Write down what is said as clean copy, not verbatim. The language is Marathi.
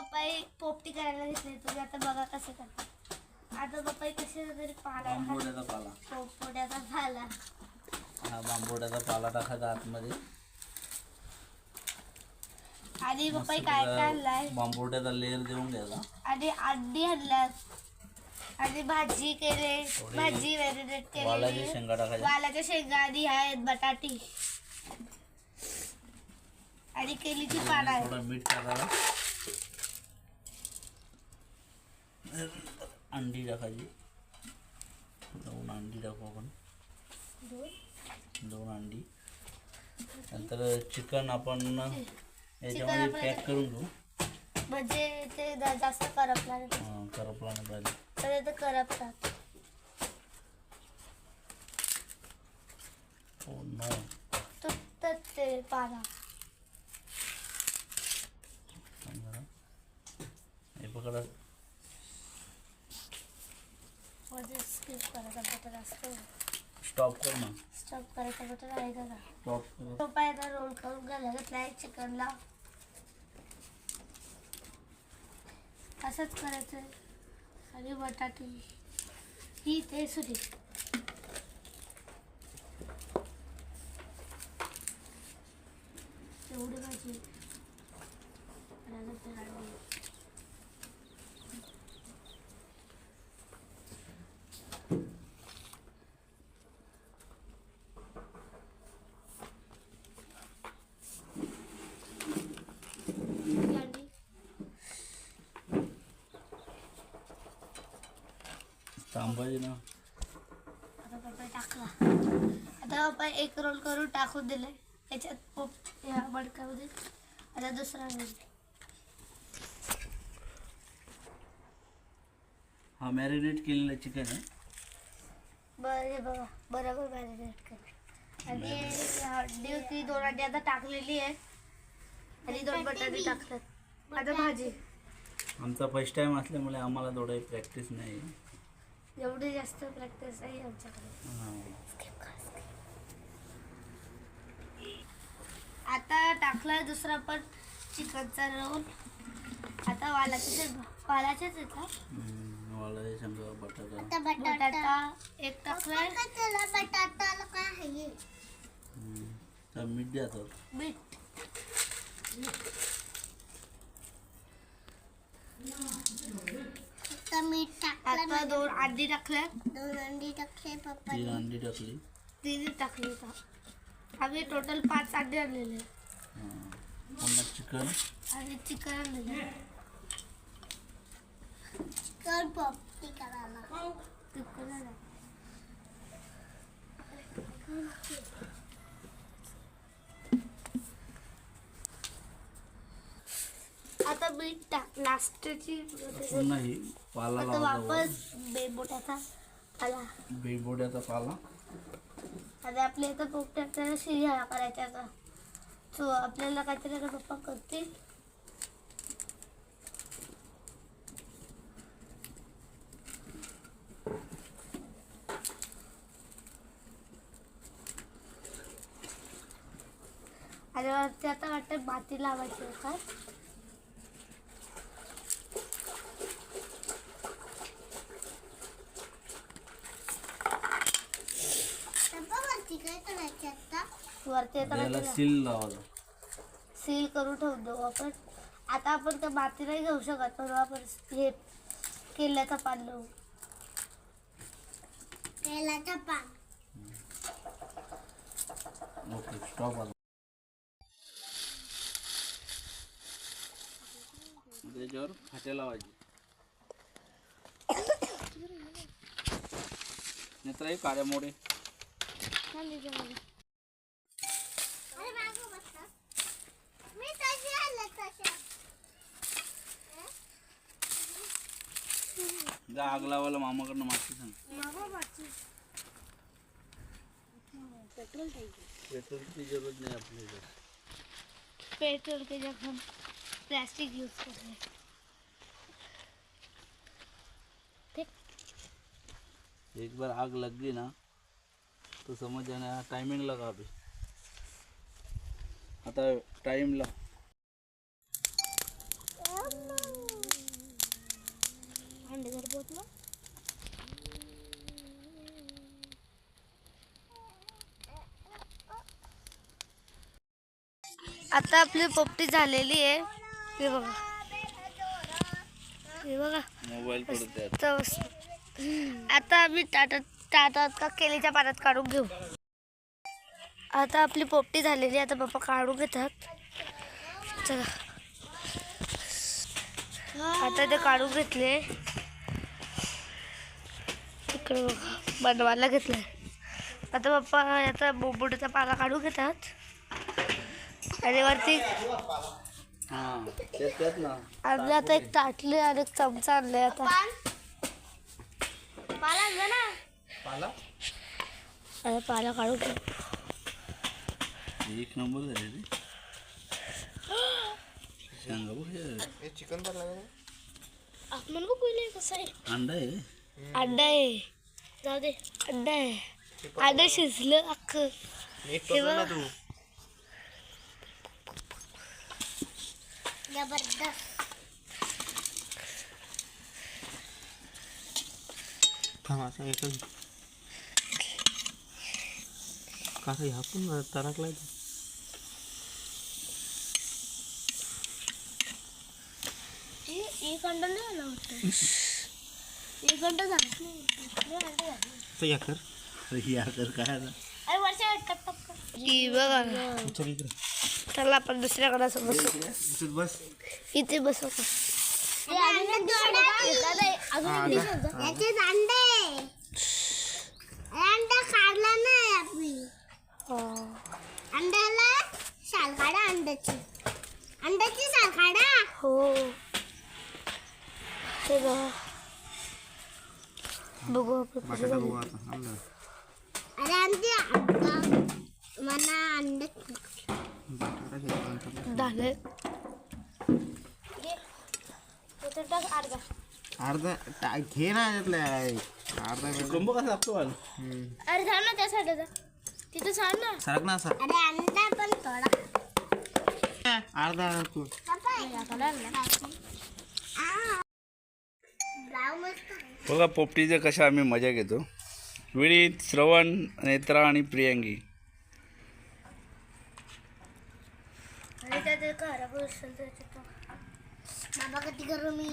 पप्पाई पोपटी करायला घेतली तुम्ही आता बघा कसं करतात. आता पप्पाई कसे तरी पाला बांबोड्याचा पाला, पोपट्याचा पाला, हा बांबोड्याचा पाला टाकायचा आतमध्ये. आणि पप्पाई काय काय आणलाय, बांबोड्याचा लेअर देऊन द्यायचा. आणि अंडी आणल्यात आणि भाजी केले, भाजी मॅरिनेट केलेली, वालाच्या शेंगा टाकायच्या, वालाच्या शेंगा आणि आहेत बटाटी आणि केलीची पानं आहे. थोडं मीठ टाकायला, अंडी टाकायची. 2 अंडी टाकू आपण, 2 अंडी. नंतर चिकन आपण याच्यामध्ये पॅक करून घेऊ, म्हणजे ते जास्त करपला करपला नाही पाहिजे. तर ते करपतात. हो नो, तुटतात ते पाला. हे पकडा, मध्ये स्किप करायचा बटन असतो, स्टॉप कर ना, स्टॉप करायचा बटन आहे का? स्टॉप कर. पप्पा आता रोल करून घालायला चिकनला. असंच करायचं. आणि बटाटी ही ते सुरी एवढी भाजी थांबायची ना. आता पप्पा टाकला. आता पप्पा एक रोल करून टाकून दिले याच्यात पोप या मडक्यामध्ये. आता दुसरा रोल. हा मॅरिनेट केलेलं चिकन आहे. बरं हे बघा बरोबर मॅरिनेट कर. आणि अंडी होती 2 अंडी आता टाकलेली आहे आणि 2 बटाटे टाकतात. आता भाजी. आमचा फर्स्ट टाइम असल्यामुळे आम्हाला थोडं प्रॅक्टिस नाही, एवढी जास्त प्रॅक्टिस नाही आमच्याकडे. आता टाकलाय दुसरा पण चिकनचा रोल. आता वालाच्याच येतात. वालाच्या शेंगा, बटाटा, बटाटा एक टाकलाय. तर मीठ द्या तर. मीठ मीठ टाकलं. आता 2 अंडी टाकल्या. 2 अंडी टाकले पप्पा. 3 अंडी टाकली. 3 टाकली. आम्ही टोटल 5 अंडे आणलेले. पुन्हा चिकन आणि चिकन आणलेलं. चिकन पोपटी करायला. आता मीठ टाक लास्टची. पुन्हा ही पाला आता वापस बेबोट्याचा पाला. बेबोड्याचा पाला. आता आपल्या इथं पोपट्याचा शिरा करायचा आता. सो आपल्याला काहीतरी आता पप्पा करतील. आणि वरती आता वाटतं भाती लावायची होता. वरती आता सील लावायचं. सील करून ठेवतो आपण. आता आपण त्या माती नाही घेऊ शकत म्हणून आपण हे केल्याचं पान लावू. केल्याचं पान. Okay stop. आता त्याच्यावर फाट्या लावायची. नाहीतर काळ्या मोडे. जा आग लावायला मामाकडनं मागची सांग. पेट्रोलची जरूरत नाही आपल्याला. पेट्रोल के जगह हम प्लास्टिक यूज कर रहे हैं. एक बार आग लग गई ना तो समझ जाना टाइमिंग लगा अभी. आता टाइम ला आता आपली पोपटी झालेली आहे. हे बघा, हे बघा. मोबाईल पडत आहे. तर आता आम्ही ताटात का केलीच्या पाण्यात काढून घेऊ. आता आपली पोपटी झालेली आहे. आता पप्पा काढून घेतात. चला, आता ते काढून घेतले. इकडे बघा, बनवायला घेतलंय. आता पप्पा याचा बोंबुडीचा पाला काढून घेतात आणि वरती हां तेच ना. आणले. आता एक ताटली आणि एक चमचा आणले. आता पाला आता पाला काढून घेऊ. एक नंबर झाले रे. सांगा बघ हे चिकन आपण बघूया कसं आहे. अंडा आहे. अंडा आहे, जाऊ दे. अंडा आहे, अंडा शिजलं अख्खं. हे बघा, जबरदस्त. कसं ह्या पण तरकलाय. एक अंडा नाही आला होता. एक अंडा झाला नाही. या कर ही आकर काय आता? अरे वर्षा की बघा ना. चल इकडे चला आपण दुसऱ्याकडे बसू. बस. इथे बसू का? अंडा काढला नाही आपली. अंड्याला साल काढा. अंड्याची साल काढा. हो, ते बघा. बघू आपण कसं झालं. अरे अंडे अंडा मला अंडे झाले. अर्धा घे ना त्यातल्या अर्धा कुंभ कसा लागतो मला? अरे झालं ना त्या साईडला तिथं सांग ना. सरक ना सर. अरे अंडा पण थोडा अर्धा तू बघा पोपटीचं कशा आम्ही मजा घेतो. विळीत, श्रवण, नेत्रा आणि प्रियांगी. आणि त्यात खराब असेल तर बाबा कधी करू मी